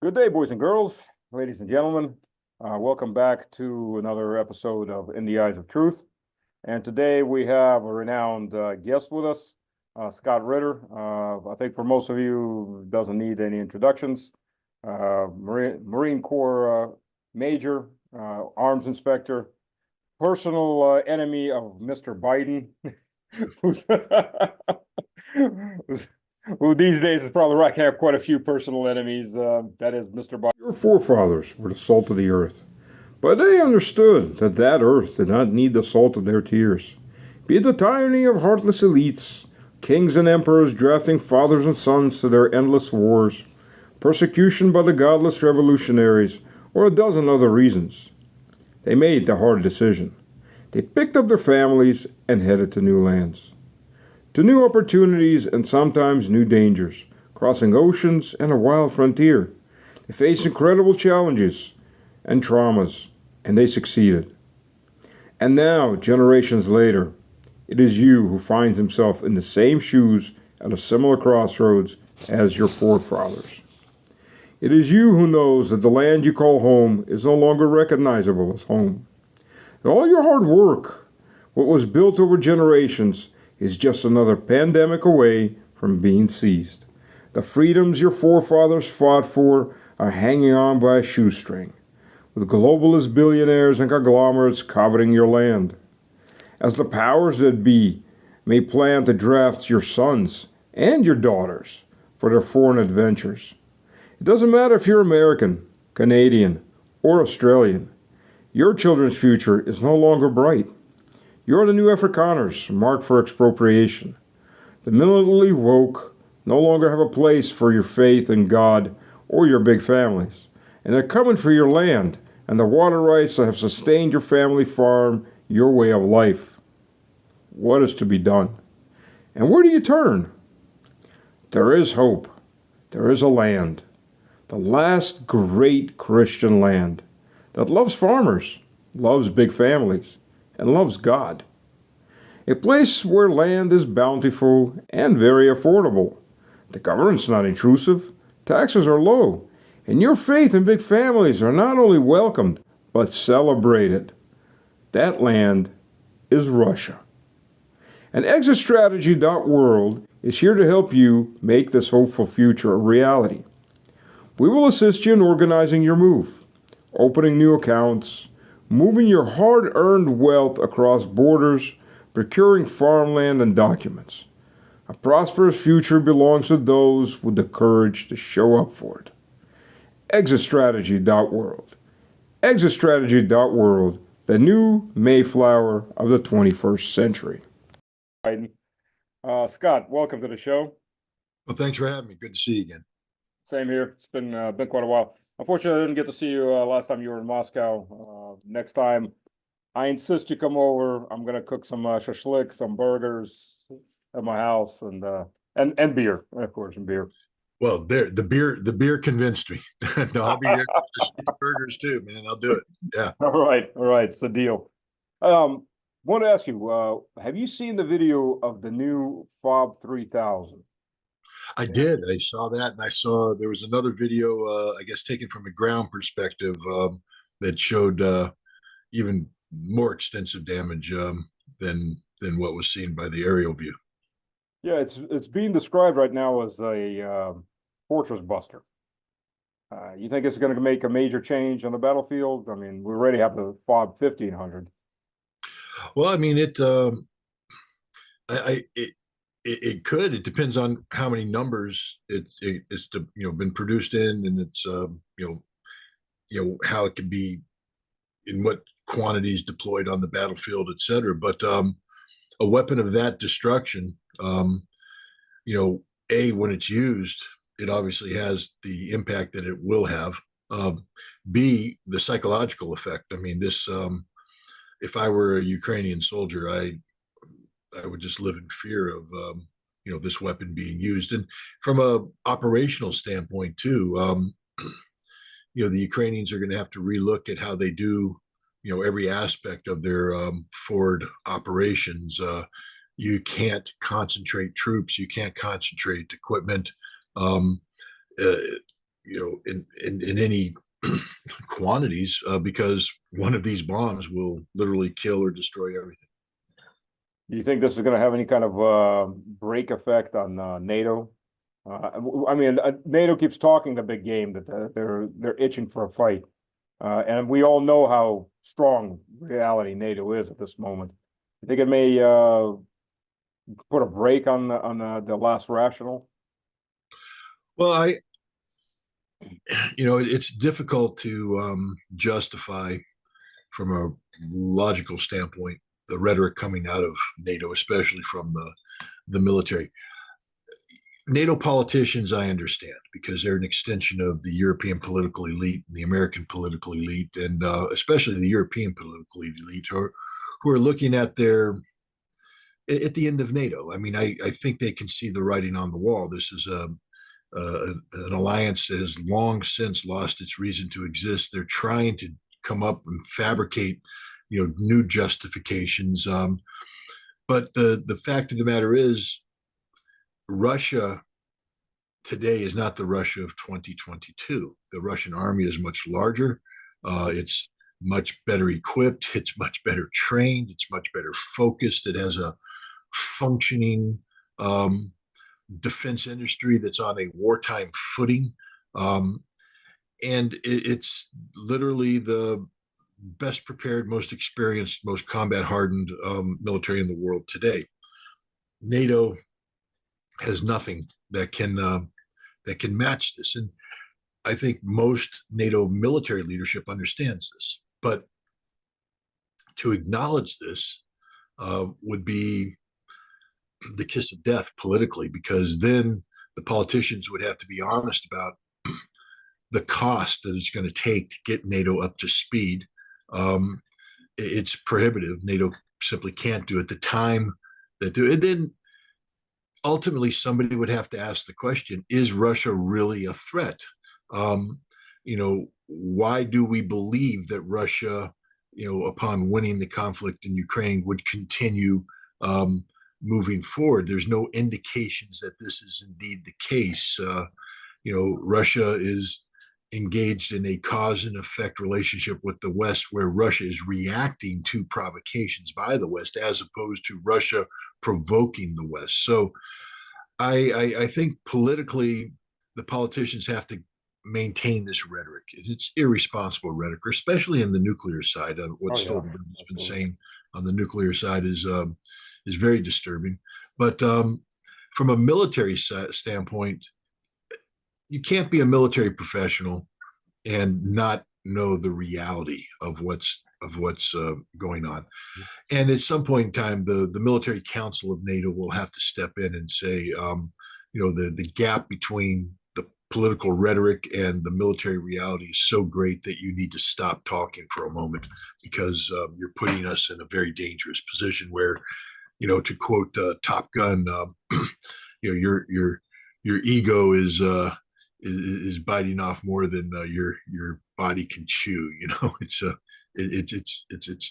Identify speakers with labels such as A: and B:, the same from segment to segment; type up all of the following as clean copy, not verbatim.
A: Good day, boys and girls, ladies and gentlemen. Welcome back to another episode of In the Eyes of Truth. And today we have a renowned guest with us, Scott Ritter. I think for most of you, doesn't need any introductions. Marine Corps Major, Arms Inspector, personal enemy of Mr. Biden, who's who these days is probably racking up quite a few personal enemies. That is Mr. Biden.
B: Your forefathers were the salt of the earth, but they understood that that earth did not need the salt of their tears. Be it the tyranny of heartless elites, kings and emperors drafting fathers and sons to their endless wars, persecution by the godless revolutionaries, or a dozen other reasons. They made the hard decision. They picked up their families and headed to new lands, to new opportunities and sometimes new dangers, crossing oceans and a wild frontier. They faced incredible challenges and traumas, and they succeeded. And now, generations later, it is you who finds himself in the same shoes at a similar crossroads as your forefathers. It is you who knows that the land you call home is no longer recognizable as home. That all your hard work, what was built over generations, is just another pandemic away from being seized. The freedoms your forefathers fought for are hanging on by a shoestring, with globalist billionaires and conglomerates coveting your land. As the powers that be may plan to draft your sons and your daughters for their foreign adventures. It doesn't matter if you're American, Canadian, or Australian. Your children's future is no longer bright. You're the new Afrikaners marked for expropriation. The militantly woke no longer have a place for your faith in God or your big families, and they're coming for your land and the water rights that have sustained your family farm, your way of life. What is to be done? And where do you turn? There is hope. There is a land, the last great Christian land that loves farmers, loves big families, and loves God. A place where land is bountiful and very affordable. The government's not intrusive, taxes are low, and your faith and big families are not only welcomed, but celebrated. That land is Russia. And ExitStrategy.world is here to help you make this hopeful future a reality. We will assist you in organizing your move, opening new accounts, moving your hard-earned wealth across borders, procuring farmland and documents. A prosperous future belongs to those with the courage to show up for it. ExitStrategy.world. ExitStrategy.world, the new Mayflower of the 21st century.
A: Scott, welcome to the show.
C: Well, thanks for having me. Good to see you again.
A: Same here. It's been quite a while. Unfortunately, I didn't get to see you last time you were in Moscow. Next time, I insist you come over. I'm gonna cook some shashlik, some burgers at my house, and beer, of course, and beer.
C: Well, the beer convinced me. No, I'll be there for burgers too, man. I'll do it. Yeah.
A: All right, it's a deal. Want to ask you, have you seen the video of the new Fob 3000?
C: I did. I saw that, and I saw there was another video, I guess, taken from a ground perspective that showed even more extensive damage than what was seen by the aerial view.
A: Yeah, it's being described right now as a fortress buster. You think it's going to make a major change on the battlefield? I mean, we already have the Fob 1500.
C: Well, I mean, it could. It depends on how many numbers it's been produced in, and it's how it can be, in what quantities deployed on the battlefield, et cetera. But a weapon of that destruction, when it's used, it obviously has the impact that it will have. B, the psychological effect. I mean, this. If I were a Ukrainian soldier, I would just live in fear of this weapon being used. And from a operational standpoint too, the Ukrainians are going to have to relook at how they do every aspect of their forward operations. You can't concentrate troops, you can't concentrate equipment. in any quantities, because one of these bombs will literally kill or destroy everything.
A: Do you think this is going to have any kind of break effect on NATO? I mean, NATO keeps talking the big game that they're itching for a fight, and we all know how strong reality NATO is at this moment. I think it may put a break on the last rational.
C: Well, it's difficult to justify from a logical standpoint the rhetoric coming out of NATO, especially from the military. NATO politicians, I understand, because they're an extension of the European political elite and the American political elite, and especially the European political elite, who are looking at the end of NATO. I mean, I think they can see the writing on the wall. This is an alliance that has long since lost its reason to exist. They're trying to come up and fabricate, new justifications. But the fact of the matter is, Russia today is not the Russia of 2022. The Russian army is much larger. It's much better equipped. It's much better trained. It's much better focused. It has a functioning defense industry that's on a wartime footing. And it's literally the best prepared, most experienced, most combat hardened military in the world today. NATO has nothing that can match this, and I think most NATO military leadership understands this. But to acknowledge this would be the kiss of death politically, because then the politicians would have to be honest about the cost that it's going to take to get NATO up to speed. It's prohibitive. NATO simply can't do it. The time that do it, and then ultimately somebody would have to ask the question: is Russia really a threat? Why do we believe that Russia, upon winning the conflict in Ukraine, would continue moving forward? There's no indications that this is indeed the case. Russia is engaged in a cause and effect relationship with the West, where Russia is reacting to provocations by the West, as opposed to Russia provoking the West. So I think politically, the politicians have to maintain this rhetoric. It's irresponsible rhetoric, especially in the nuclear side. What Stoltenberg's been saying on the nuclear side is very disturbing. But from a military standpoint, you can't be a military professional and not know the reality of what's going on. And at some point in time, the military council of NATO will have to step in and say, the gap between the political rhetoric and the military reality is so great that you need to stop talking for a moment, because you're putting us in a very dangerous position where, to quote Top Gun, your ego is biting off more than your body can chew. It's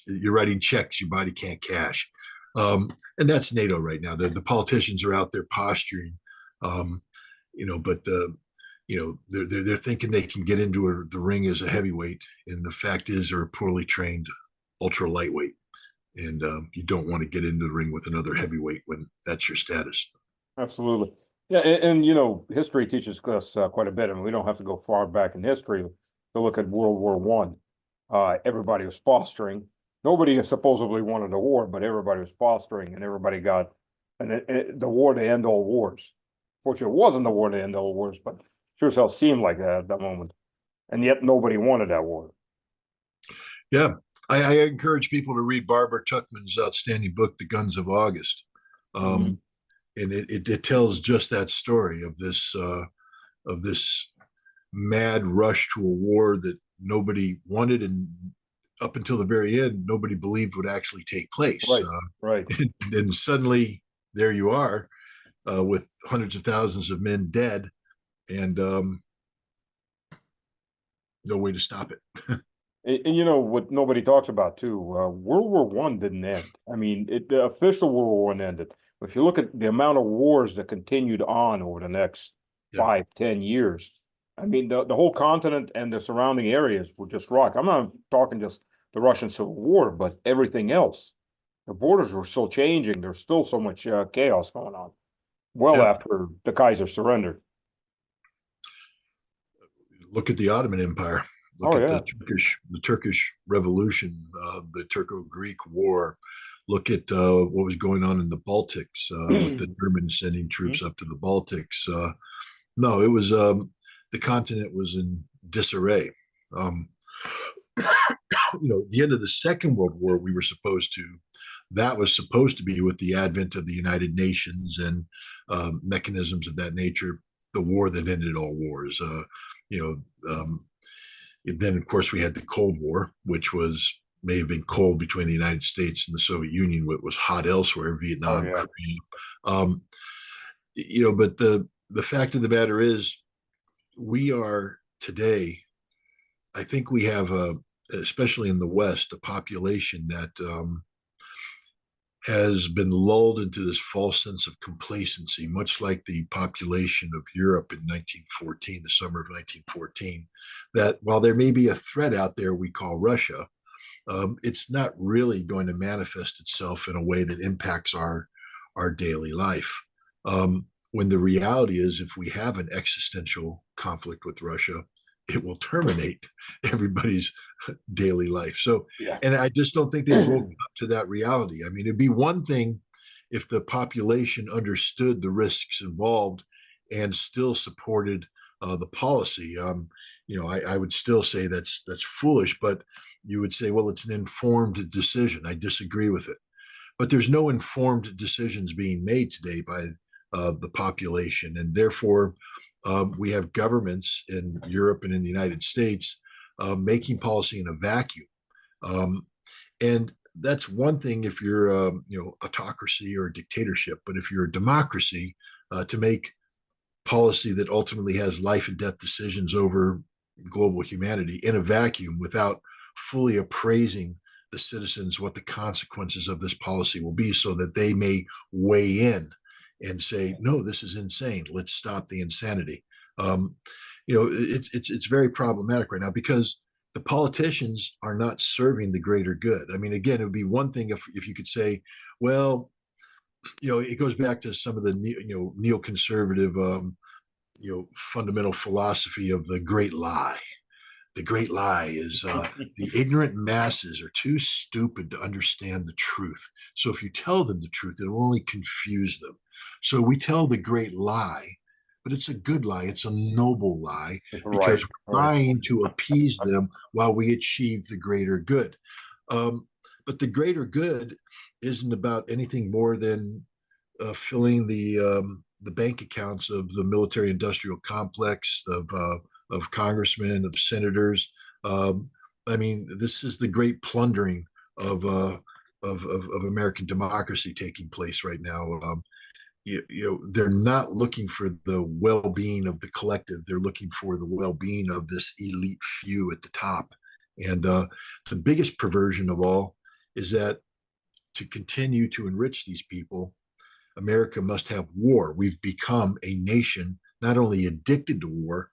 C: you're writing checks your body can't cash, and that's NATO right now. The politicians are out there posturing, but they're thinking they can get into the ring as a heavyweight, and the fact is they're a poorly trained ultra lightweight, and you don't want to get into the ring with another heavyweight when that's your status.
A: Absolutely. Yeah, and history teaches us quite a bit. I mean, we don't have to go far back in history to look at World War One. Everybody was posturing. Nobody supposedly wanted a war, but everybody was posturing, and everybody got the war to end all wars. Fortunately, it wasn't the war to end all wars, but sure as hell seemed like that at that moment, and yet nobody wanted that war.
C: Yeah, I encourage people to read Barbara Tuchman's outstanding book, The Guns of August. And it tells just that story of this mad rush to a war that nobody wanted, and up until the very end, nobody believed would actually take place.
A: Right.
C: And then suddenly, there you are, with hundreds of thousands of men dead, and no way to stop it.
A: And what nobody talks about too, World War One didn't end. I mean, the official World War One ended. If you look at the amount of wars that continued on over the next 5-10 years, I mean, the whole continent and the surrounding areas were just rocked. I'm not talking just the Russian Civil War, but everything else. The borders were still changing. There's still so much chaos going on. Well,
C: Yeah.
A: after the Kaiser surrendered.
C: Look at the Ottoman Empire. Look
A: Oh
C: at
A: yeah.
C: the Turkish Revolution, the Turco-Greek War. Look at what was going on in the Baltics with the Germans sending troops up to the Baltics. No, it was the continent was in disarray. Um, at the end of the Second World War, that was supposed to be with the advent of the United Nations and mechanisms of that nature, the war that ended all wars. Then, of course, we had the Cold War, which may have been cold between the United States and the Soviet Union, but was hot elsewhere,
A: Oh
C: Vietnam,
A: yeah.
C: Korea. Um, but the fact of the matter is, we are today. I think we have especially in the West, a population that has been lulled into this false sense of complacency, much like the population of Europe in 1914, the summer of 1914, that while there may be a threat out there we call Russia, it's not really going to manifest itself in a way that impacts our daily life. When the reality is, if we have an existential conflict with Russia, it will terminate everybody's daily life. So,
A: Yeah.
C: and I just don't think they've woken up to that reality. I mean, it'd be one thing if the population understood the risks involved and still supported the policy. I would still say that's foolish, but you would say, well, it's an informed decision. I disagree with it, but there's no informed decisions being made today by the population, and therefore we have governments in Europe and in the United States making policy in a vacuum. And that's one thing if you're autocracy or a dictatorship, but if you're a democracy, to make policy that ultimately has life and death decisions over global humanity in a vacuum without fully appraising the citizens what the consequences of this policy will be, so that they may weigh in and say, no, this is insane, let's stop the insanity. It's very problematic right now because the politicians are not serving the greater good. I mean, again, it would be one thing if you could say, well, it goes back to some of the neoconservative fundamental philosophy of the great lie. The great lie is the ignorant masses are too stupid to understand the truth. So if you tell them the truth, it will only confuse them. So we tell the great lie, but it's a good lie. It's a noble lie
A: Right.
C: because we're
A: Right.
C: trying to appease them while we achieve the greater good. But the greater good isn't about anything more than filling the bank accounts of the military-industrial complex of congressmen, of senators. I mean, this is the great plundering of American democracy taking place right now. They're not looking for the well-being of the collective. They're looking for the well-being of this elite few at the top. And the biggest perversion of all is that to continue to enrich these people, America must have war. We've become a nation not only addicted to war,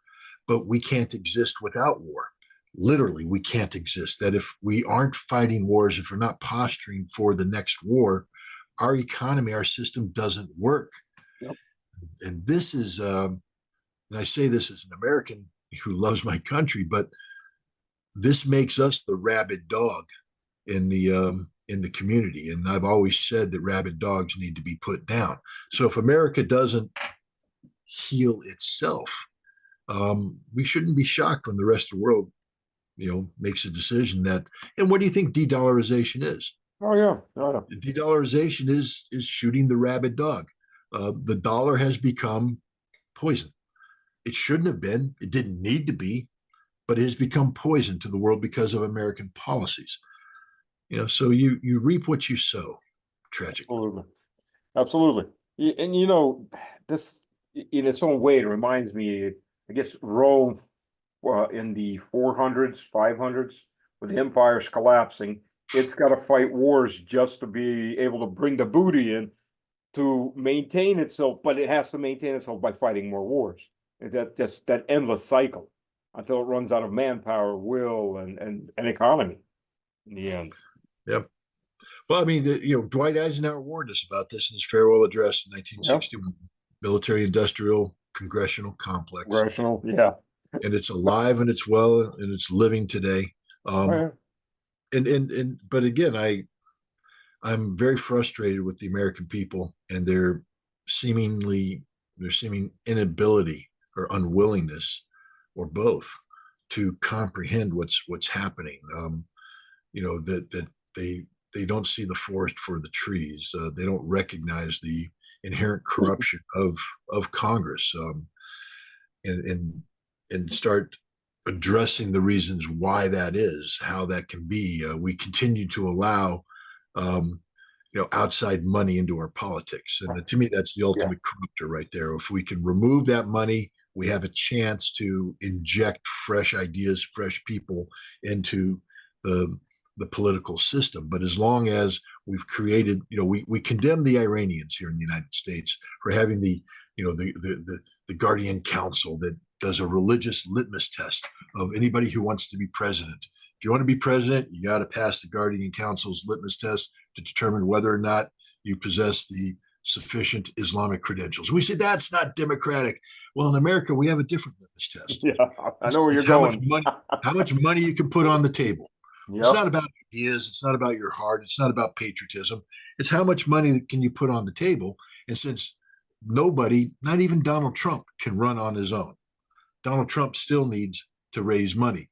C: but we can't exist without war. Literally, we can't exist. That if we aren't fighting wars, if we're not posturing for the next war, our economy, our system doesn't work.
A: Yep.
C: And this is, and I say this as an American who loves my country, but this makes us the rabid dog in the community. And I've always said that rabid dogs need to be put down. So if America doesn't heal itself, we shouldn't be shocked when the rest of the world, makes a decision that. And what do you think de-dollarization is?
A: Oh yeah. Oh, yeah.
C: De-dollarization is shooting the rabid dog. The dollar has become poison. It shouldn't have been. It didn't need to be, but it has become poison to the world because of American policies. So you reap what you sow, tragically.
A: Absolutely. Absolutely. And this in its own way, it reminds me, I guess, Rome in the 400s, 500s, with the empires collapsing. It's got to fight wars just to be able to bring the booty in to maintain itself, but it has to maintain itself by fighting more wars. that endless cycle until it runs out of manpower, will, and economy in the end.
C: Yep. Well, I mean, Dwight Eisenhower warned us about this in his farewell address in
A: Yeah.
C: 1961, military-industrial congressional complex.
A: Rational, yeah.
C: And it's alive and it's well and it's living today.
A: Oh,
C: But again, I'm very frustrated with the American people and their seeming inability or unwillingness, or both, to comprehend what's happening. That they don't see the forest for the trees. They don't recognize the inherent corruption of Congress, and start addressing the reasons why that is, how that can be. We continue to allow outside money into our politics, and to me, that's the ultimate corrupter right there. If we can remove that money, we have a chance to inject fresh ideas, fresh people into the political system. But as long as we've created, we condemn the Iranians here in the United States for having the Guardian Council that does a religious litmus test of anybody who wants to be president. If you want to be president, you got to pass the Guardian Council's litmus test to determine whether or not you possess the sufficient Islamic credentials. We say that's not democratic. Well, in America, we have a different litmus test.
A: Yeah, I know where you're
C: how
A: going.
C: How much money you can put on the table.
A: Yep.
C: It's not about ideas. It's not about your heart. It's not about patriotism. It's how much money can you put on the table. And since nobody, not even Donald Trump, can run on his own, Donald Trump still needs to raise money.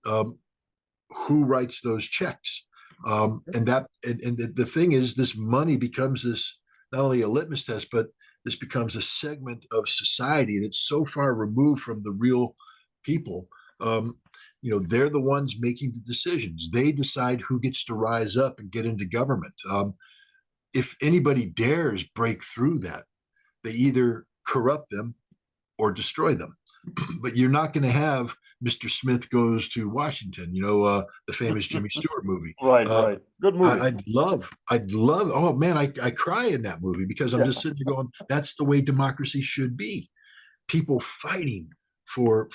C: Who writes those checks? And the thing is, this money becomes this, not only a litmus test, but this becomes a segment of society that's so far removed from the real people. They're the ones making the decisions. They decide who gets to rise up and get into government. If anybody dares break through that, they either corrupt them or destroy them. But you're not going to have Mr. Smith Goes to Washington, the famous Jimmy Stewart movie.
A: Right. Good movie.
C: I'd love, oh man, I cry in that movie because I'm just sitting there going, that's the way democracy should be. People fighting for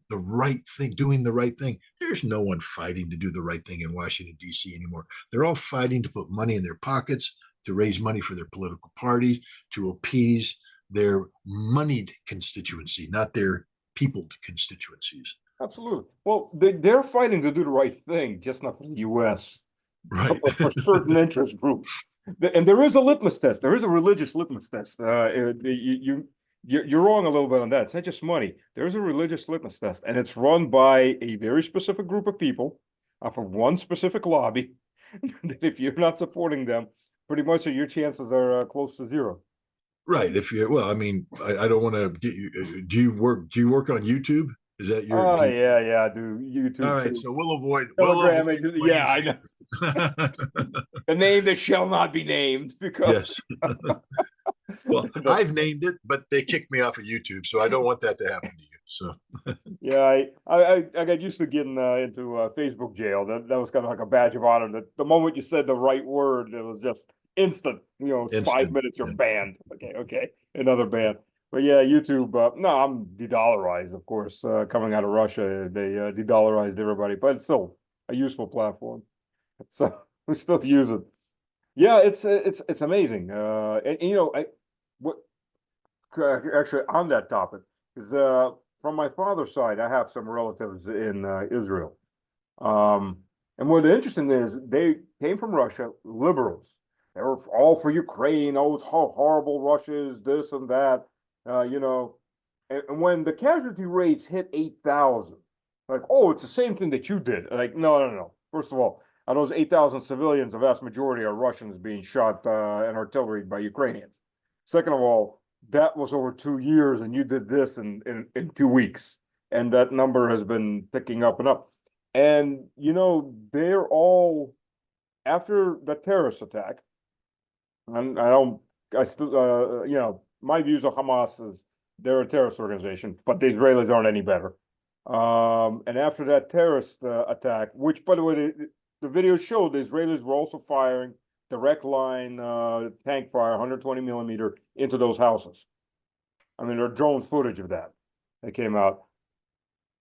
C: the right thing, doing the right thing. There's no one fighting to do the right thing in Washington, D.C. anymore. They're all fighting to put money in their pockets, to raise money for their political parties, to appease their moneyed constituency, not their peopled constituencies.
A: Absolutely. Well, they're fighting to do the right thing, just not for the U.S.
C: Right.
A: But for certain interest groups. And there is a litmus test. There is a religious litmus test. You're wrong a little bit on that. It's not just money. There's a religious litmus test, and it's run by a very specific group of people for one specific lobby. That if you're not supporting them, pretty much your chances are close to zero.
C: Right. I mean, I don't want to get you. Do you work on YouTube? Is that your?
A: Oh, yeah, I do YouTube.
C: All right,
A: too.
C: so we'll avoid.
A: Telegram, yeah, I know. The name that shall not be named because.
C: Yes. Well, I've named it, but they kicked me off of YouTube, so I don't want that to happen to you. So.
A: Yeah, I got used to getting into Facebook jail. That was kind of like a badge of honor. That the moment you said the right word, it was just instant. Instant. 5 minutes, you're banned. Okay, another ban. But yeah, YouTube. No, I'm de-dollarized, of course. Coming out of Russia, they de-dollarized everybody, but it's still a useful platform. So we still use it. Yeah, it's amazing. Actually on that topic is from my father's side, I have some relatives in Israel. And what the interesting is, they came from Russia, liberals. They were all for Ukraine. Oh, it's how horrible Russia is, this and that. And when the casualty rates hit 8,000, like, oh, it's the same thing that you did. Like, no. First of all, out of those 8,000 civilians, the vast majority are Russians being shot and artillery by Ukrainians. Second of all, that was over 2 years, and you did this in 2 weeks, and that number has been picking up and up. And they're all after the terrorist attack. And I still, my views of Hamas is they're a terrorist organization, but the Israelis aren't any better. And after that terrorist attack, which, by the way, the video showed the Israelis were also firing direct line tank fire, 120 millimeter, into those houses. I mean, there's drone footage of that. that came out.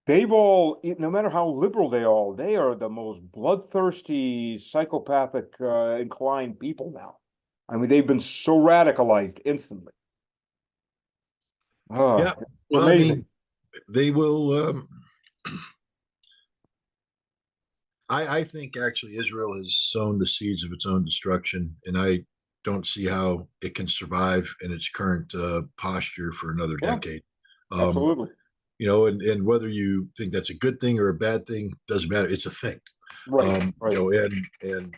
A: They've all, no matter how liberal they are the most bloodthirsty, psychopathic, inclined people now. I mean, they've been so radicalized instantly.
C: Yeah. Well,
A: Amazing.
C: I mean, they will. I think actually Israel has sown the seeds of its own destruction, and I don't see how it can survive in its current posture for another decade.
A: Absolutely.
C: And whether you think that's a good thing or a bad thing doesn't matter. It's a thing.
A: Right. Right.
C: And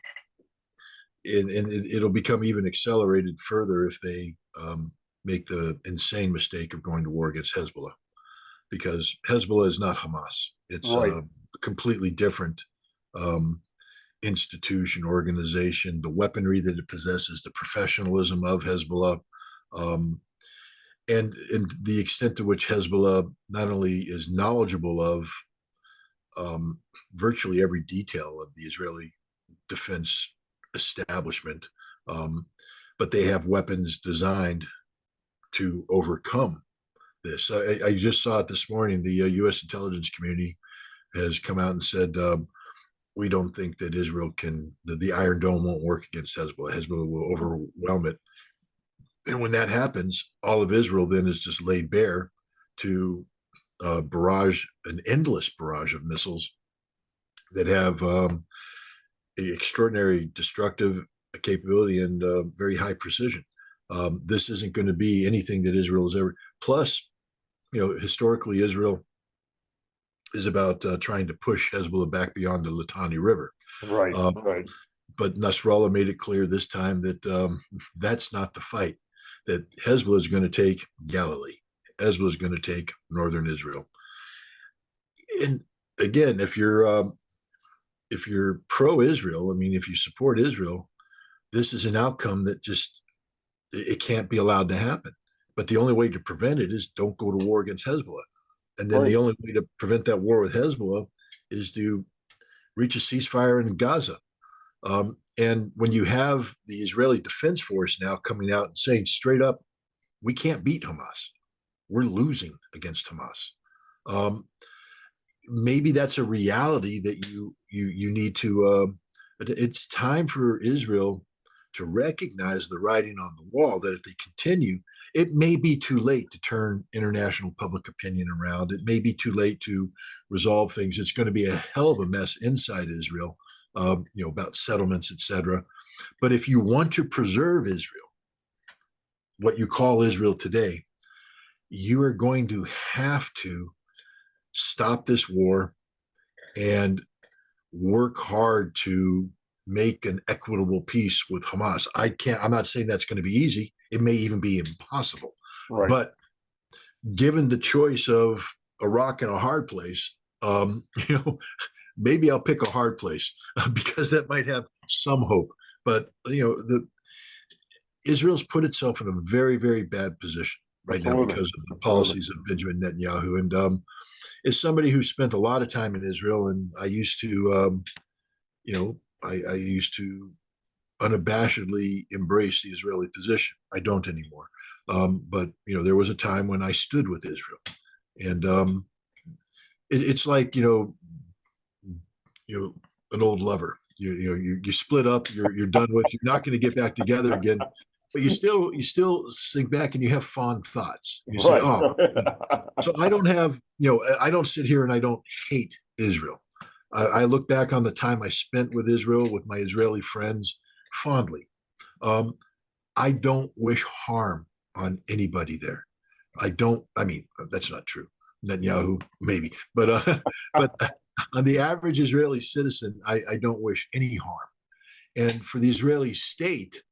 C: it'll become even accelerated further if they make the insane mistake of going to war against Hezbollah, because Hezbollah is not Hamas. It's
A: Right.
C: a completely different institution, organization, the weaponry that it possesses, the professionalism of Hezbollah, and the extent to which Hezbollah not only is knowledgeable of virtually every detail of the Israeli defense establishment, but they have weapons designed to overcome this. I just saw it this morning. The U.S. intelligence community has come out and said, we don't think that Israel the Iron Dome won't work against Hezbollah. Hezbollah will overwhelm it. And when that happens, all of Israel then is just laid bare to an endless barrage of missiles that have extraordinary destructive capability and very high precision. This isn't going to be anything that Israel has ever. Plus, historically, Israel is about trying to push Hezbollah back beyond the Litani River.
A: Right. Right.
C: But Nasrallah made it clear this time that that's not the fight. That Hezbollah is going to take Galilee. Hezbollah is going to take northern Israel. And again, if you're pro-Israel, I mean, if you support Israel, this is an outcome that just it can't be allowed to happen. But the only way to prevent it is don't go to war against Hezbollah. And then the only way to prevent that war with Hezbollah is to reach a ceasefire in Gaza. And when you have the Israeli Defense Force now coming out and saying straight up, we can't beat Hamas. We're losing against Hamas. Maybe that's a reality that you need to. It's time for Israel to recognize the writing on the wall that if they continue, it may be too late to turn international public opinion around. It may be too late to resolve things. It's going to be a hell of a mess inside Israel, about settlements, etc. But if you want to preserve Israel, what you call Israel today, you are going to have to stop this war and work hard to make an equitable peace with Hamas. I'm not saying that's going to be easy. It may even be impossible. Right. But given the choice of a rock and a hard place, maybe I'll pick a hard place because that might have some hope. But Israel's put itself in a very, very bad position right now because of the policies of Benjamin Netanyahu. And as somebody who spent a lot of time in Israel, and I used to, I used to unabashedly embrace the Israeli position. I don't anymore. But there was a time when I stood with Israel, and it's like an old lover. You split up. You're done with. You're not going to get back together again. But you still think back and you have fond thoughts. You say, "Oh." So I don't have. I don't sit here and I don't hate Israel. I look back on the time I spent with Israel, with my Israeli friends, fondly. I don't wish harm on anybody there. I mean, that's not true. Netanyahu, maybe. But on the average Israeli citizen, I don't wish any harm. And for the Israeli state,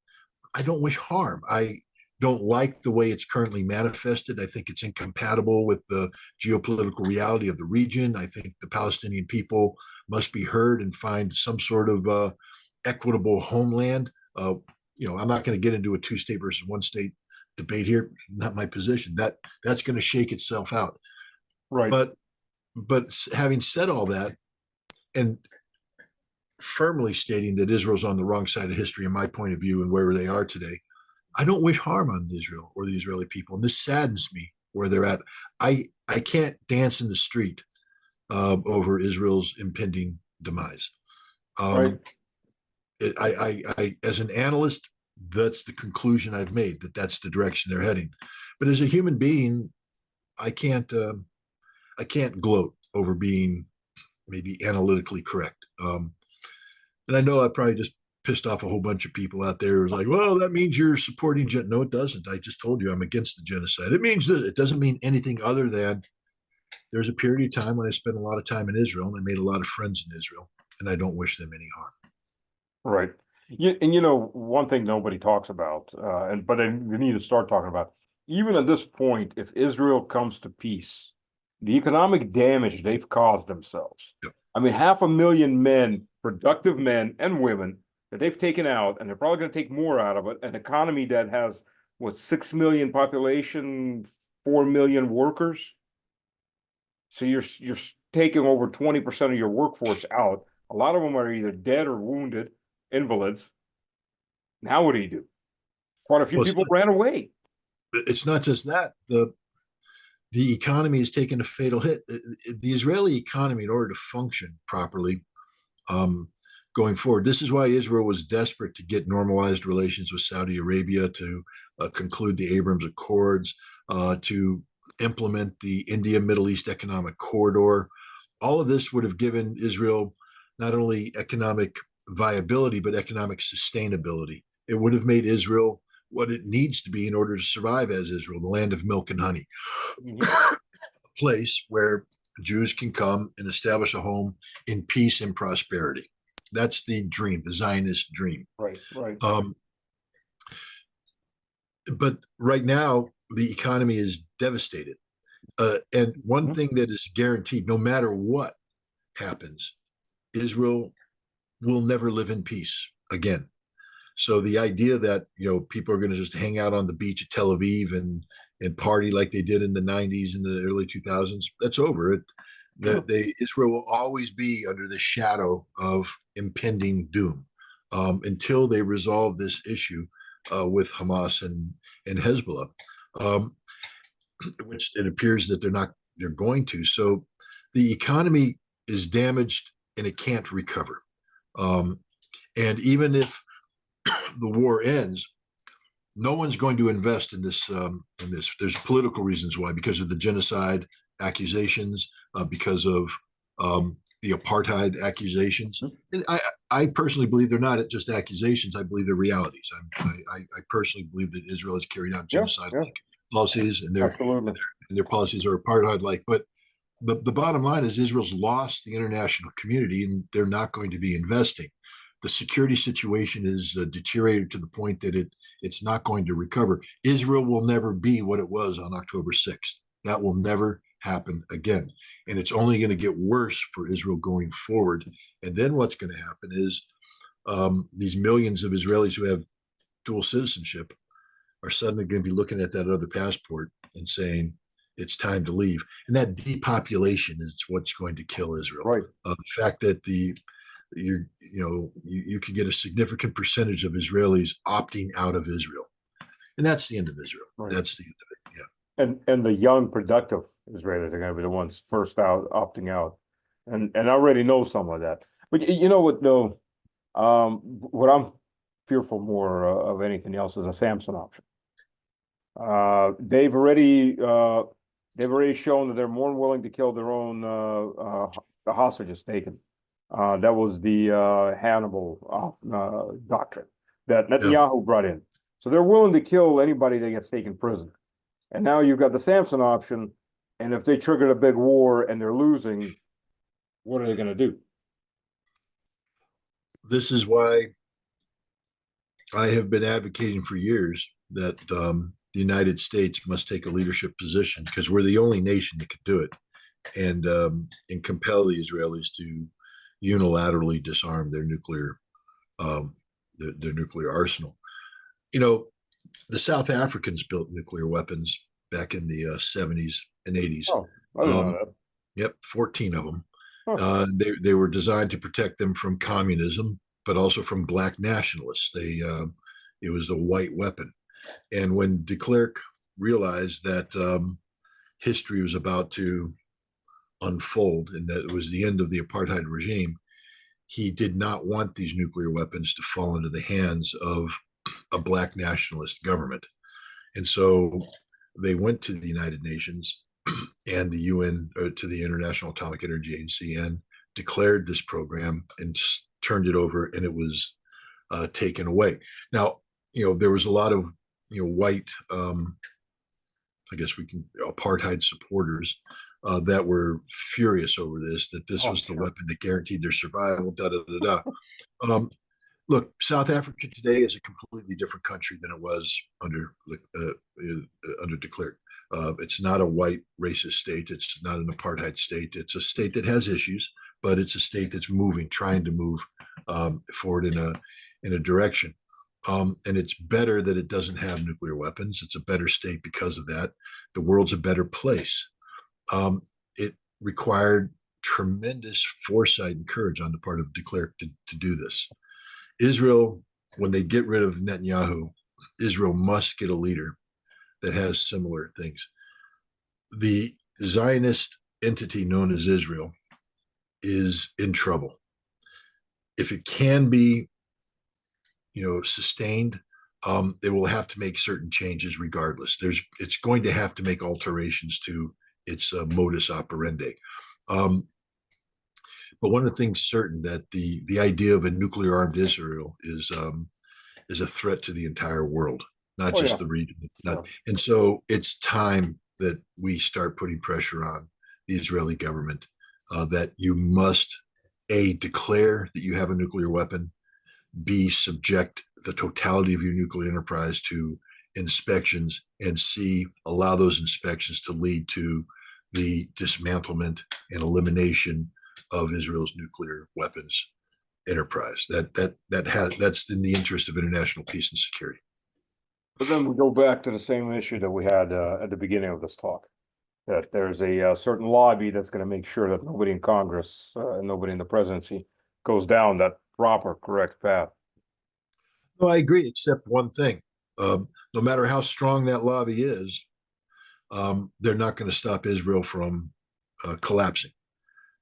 C: I don't wish harm. I don't like the way it's currently manifested. I think it's incompatible with the geopolitical reality of the region. I think the Palestinian people must be heard and find some sort of equitable homeland. I'm not going to get into a two-state versus one-state debate here. Not my position. That's going to shake itself out.
A: Right.
C: But having said all that, and firmly stating that Israel's on the wrong side of history, in my point of view, and where they are today, I don't wish harm on Israel or the Israeli people, and this saddens me where they're at. I can't dance in the street over Israel's impending demise.
A: Right.
C: As an analyst, that's the conclusion I've made, that that's the direction they're heading. But as a human being, I can't gloat over being maybe analytically correct. And I know I probably just pissed off a whole bunch of people out there who's like, well, that means you're supporting no, it doesn't. I just told you I'm against the genocide. It means that it doesn't mean anything other than there's a period of time when I spent a lot of time in Israel and I made a lot of friends in Israel, and I don't wish them any harm.
A: Right. And one thing nobody talks about, but we need to start talking about, even at this point, if Israel comes to peace, the economic damage they've caused themselves.
C: Yep.
A: I mean, 500,000 men, productive men and women that they've taken out, and they're probably going to take more out of it. An economy that has, 6 million population, 4 million workers. So you're taking over 20% of your workforce out. A lot of them are either dead or wounded, invalids. Now what do you do? Quite a few people ran away.
C: It's not just that. The economy has taken a fatal hit. The Israeli economy, in order to function properly going forward, this is why Israel was desperate to get normalized relations with Saudi Arabia, to conclude the Abrams Accords, to implement the India-Middle East Economic Corridor. All of this would have given Israel not only economic viability, but economic sustainability. It would have made Israel what it needs to be in order to survive as Israel, the land of milk and honey, a place where Jews can come and establish a home in peace and prosperity. That's the dream, the Zionist dream.
A: Right.
C: But right now, the economy is devastated. And one thing that is guaranteed, no matter what happens, Israel will never live in peace again. So the idea that people are going to just hang out on the beach at Tel Aviv and party like they did in the 90s and the early 2000s, that's over. Israel will always be under the shadow of impending doom until they resolve this issue with Hamas and Hezbollah, which it appears that they're going to. So the economy is damaged and it can't recover. And even if the war ends, no one's going to invest in this. There's political reasons why, because of the genocide accusations, because of the apartheid accusations. And I personally believe they're not just accusations. I believe they're realities. I personally believe that Israel has carried out genocide-like policies, and their policies are apartheid-like. But the bottom line is Israel's lost the international community, and they're not going to be investing. The security situation is deteriorated to the point that it's not going to recover. Israel will never be what it was on October 6th. That will never happen again. And it's only going to get worse for Israel going forward. And then what's going to happen is these millions of Israelis who have dual citizenship are suddenly going to be looking at that other passport and saying, it's time to leave. And that depopulation is what's going to kill Israel.
A: Right.
C: The fact that you could get a significant percentage of Israelis opting out of Israel, and that's the end of Israel. Right. That's the end of it. Yeah.
A: And the young, productive Israelis are going to be the ones first out, opting out, and I already know some of that. But you know what though, what I'm fearful more of anything else is a Samson option. They've already shown that they're more than willing to kill their own the hostages taken. That was the Hannibal doctrine that Netanyahu brought in. So they're willing to kill anybody that gets taken prisoner. And now you've got the Samson option. And if they triggered a big war and they're losing, what are they going to do?
C: This is why I have been advocating for years that the United States must take a leadership position, because we're the only nation that could do it, and compel the Israelis to unilaterally disarm their nuclear arsenal. The South Africans built nuclear weapons back in the 70s and 80s.
A: Oh, I didn't know that.
C: Yep, 14 of them. Huh. They were designed to protect them from communism, but also from black nationalists. It was a white weapon. And when de Klerk realized that history was about to unfold and that it was the end of the apartheid regime, he did not want these nuclear weapons to fall into the hands of a black nationalist government. And so they went to the United Nations and the UN, or to the International Atomic Energy Agency, and declared this program and turned it over, and it was taken away. Now, there was a lot of white, I guess we can, apartheid supporters that were furious over this, that this was the weapon that guaranteed their survival. Da da da da. Look, South Africa today is a completely different country than it was under de Klerk. It's not a white racist state. It's not an apartheid state. It's a state that has issues, but it's a state that's moving, trying to move forward in a direction. And it's better that it doesn't have nuclear weapons. It's a better state because of that. The world's a better place. It required tremendous foresight and courage on the part of de Klerk to do this. Israel, when they get rid of Netanyahu, Israel must get a leader that has similar things. The Zionist entity known as Israel is in trouble. If it can be, sustained, they will have to make certain changes regardless. It's going to have to make alterations to its modus operandi. But one of the things certain, that the idea of a nuclear armed Israel is a threat to the entire world, not just the region. And so it's time that we start putting pressure on the Israeli government that you must, A, declare that you have a nuclear weapon, B, subject the totality of your nuclear enterprise to inspections, and C, allow those inspections to lead to the dismantlement and elimination of Israel's nuclear weapons enterprise. That's in the interest of international peace and security.
A: But then we go back to the same issue that we had at the beginning of this talk, that there's a certain lobby that's going to make sure that nobody in Congress and nobody in the presidency goes down that proper, correct path.
C: No, I agree, except one thing. No matter how strong that lobby is, they're not going to stop Israel from collapsing.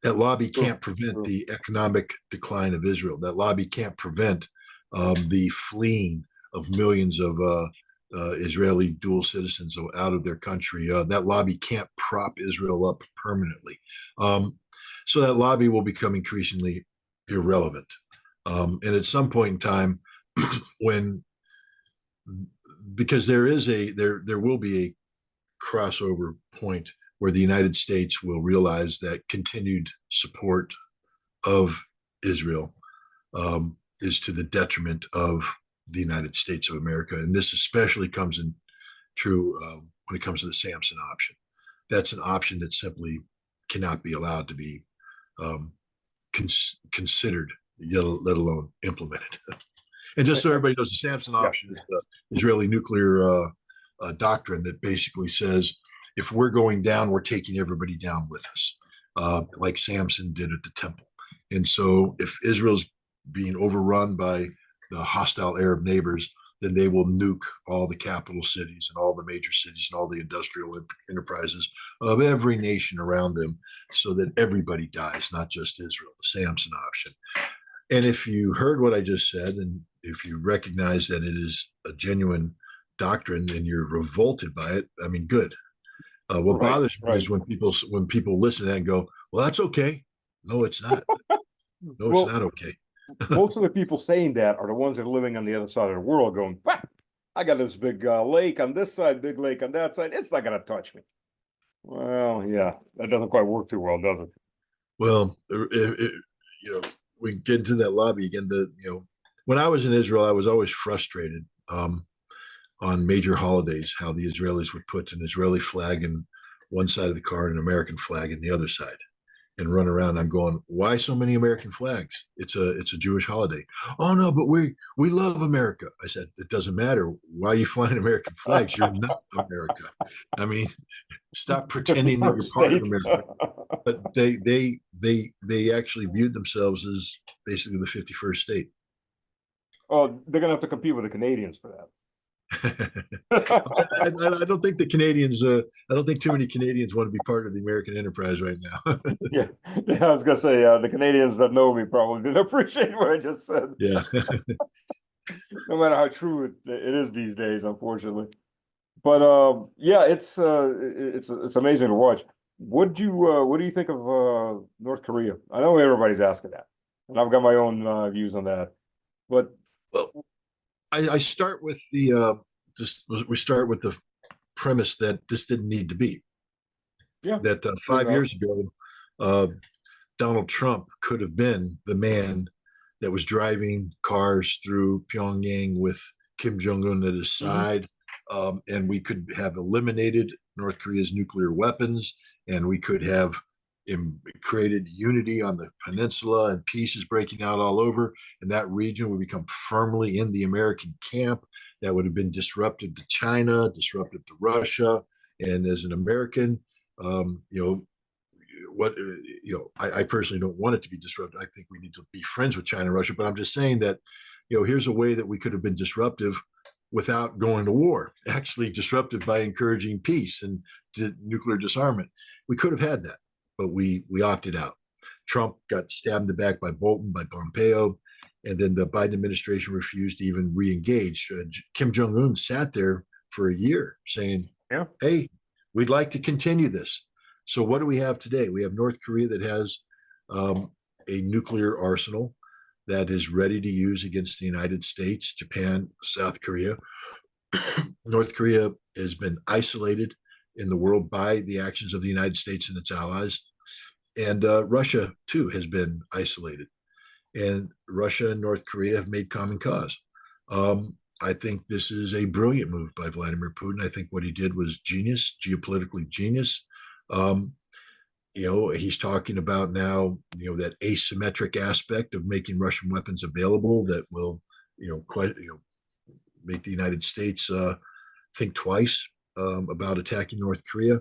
C: That lobby can't prevent the economic decline of Israel. That lobby can't prevent the fleeing of millions of Israeli dual citizens out of their country. That lobby can't prop Israel up permanently. So that lobby will become increasingly irrelevant. And at some point in time, because there will be a crossover point where the United States will realize that continued support of Israel is to the detriment of the United States of America. And this especially comes in true when it comes to the Samson option. That's an option that simply cannot be allowed to be considered, let alone implemented. And just so everybody knows, the Samson option is the Israeli nuclear doctrine that basically says, if we're going down, we're taking everybody down with us, like Samson did at the temple. And so if Israel's being overrun by the hostile Arab neighbors, then they will nuke all the capital cities and all the major cities and all the industrial enterprises of every nation around them, so that everybody dies, not just Israel, the Samson option. And if you heard what I just said, and if you recognize that it is a genuine doctrine and you're revolted by it, I mean, good. What bothers me is when people listen to that and go, well, that's okay. No, it's not. No, it's not okay.
A: Most of the people saying that are the ones that are living on the other side of the world going, I got this big lake on this side, big lake on that side. It's not going to touch me. Well, yeah, that doesn't quite work too well, does it?
C: Well, we get into that lobby again. When I was in Israel, I was always frustrated on major holidays, how the Israelis would put an Israeli flag in one side of the car and an American flag in the other side, and run around. I'm going, why so many American flags? It's a Jewish holiday. Oh no, but we love America. I said, it doesn't matter. Why are you flying American flags? You're not America. I mean, stop pretending that you're part of America. But they actually viewed themselves as basically the 51st state.
A: Oh, they're gonna have to compete with the Canadians for that.
C: I don't think the Canadians. I don't think too many Canadians want to be part of the American enterprise right now.
A: Yeah, yeah, I was gonna say, the Canadians that know me probably didn't appreciate what I just said,
C: Yeah.
A: no matter how true it is these days, unfortunately. But yeah, it's amazing to watch. What do you think of North Korea? I know everybody's asking that, and I've got my own views on that. But
C: Well, I start with the just we start with the premise that this didn't need to be.
A: yeah,
C: That 5 years ago, uh, Donald Trump could have been the man that was driving cars through Pyongyang with Kim Jong Un at his side, and we could have eliminated North Korea's nuclear weapons, and we could have created unity on the peninsula, and peace is breaking out all over, and that region would become firmly in the American camp. That would have been disruptive to China, disruptive to Russia, and as an American, you know, I personally don't want it to be disruptive. I think we need to be friends with China and Russia, but I'm just saying that, here's a way that we could have been disruptive without going to war, actually disruptive by encouraging peace and nuclear disarmament. We could have had that, but we opted out. Trump got stabbed in the back by Bolton, by Pompeo, and then the Biden administration refused to even re-engage. Kim Jong-un sat there for a year saying,
A: yeah,
C: hey, we'd like to continue this. So what do we have today? We have North Korea that has a nuclear arsenal that is ready to use against the United States, Japan, South Korea. North Korea has been isolated in the world by the actions of the United States and its allies. And Russia, too, has been isolated. And Russia and North Korea have made common cause. I think this is a brilliant move by Vladimir Putin. I think what he did was genius, geopolitically genius. He's talking about now, that asymmetric aspect of making Russian weapons available that will, make the United States think twice about attacking North Korea.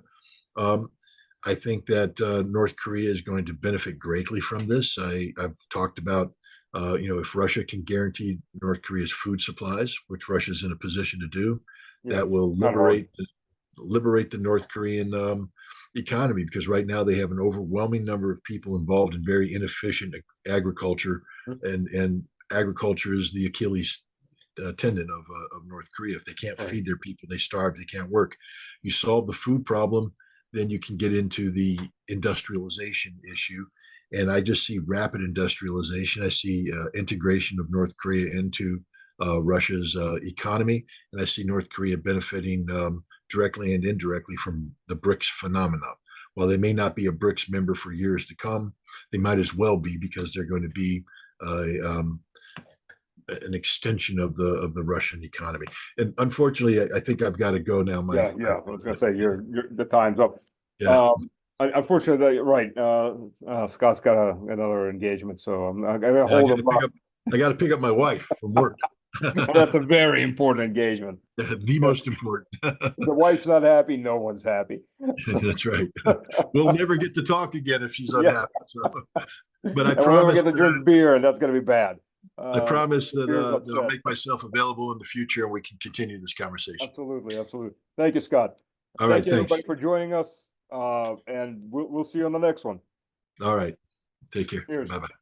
C: I think that North Korea is going to benefit greatly from this. I've talked about, if Russia can guarantee North Korea's food supplies, which Russia is in a position to do,
A: yeah,
C: that will liberate the North Korean economy, because right now they have an overwhelming number of people involved in very inefficient agriculture, and agriculture is the Achilles tendon of North Korea. If they can't feed their people, they starve, they can't work. You solve the food problem, then you can get into the industrialization issue. And I just see rapid industrialization. I see integration of North Korea into Russia's economy, and I see North Korea benefiting directly and indirectly from the BRICS phenomenon. While they may not be a BRICS member for years to come, they might as well be, because they're going to be an extension of the Russian economy. And unfortunately, I think I've got to go now.
A: I was gonna say the time's up.
C: Yeah.
A: Unfortunately, right. Scott's got another engagement, so I gotta hold him up.
C: I got to pick up my wife from work.
A: That's a very important engagement.
C: The most important.
A: The wife's not happy, no one's happy.
C: That's right. We'll never get to talk again if she's unhappy. So. But I
A: and
C: promise
A: we'll never get to drink beer, and that's going to be bad.
C: I promise that I'll make myself available in the future, and we can continue this conversation.
A: Absolutely, absolutely. Thank you, Scott.
C: All right,
A: Thank you,
C: thanks.
A: everybody, for joining us, and we'll see you on the next one.
C: All right, take care.
A: Cheers.
C: Bye-bye.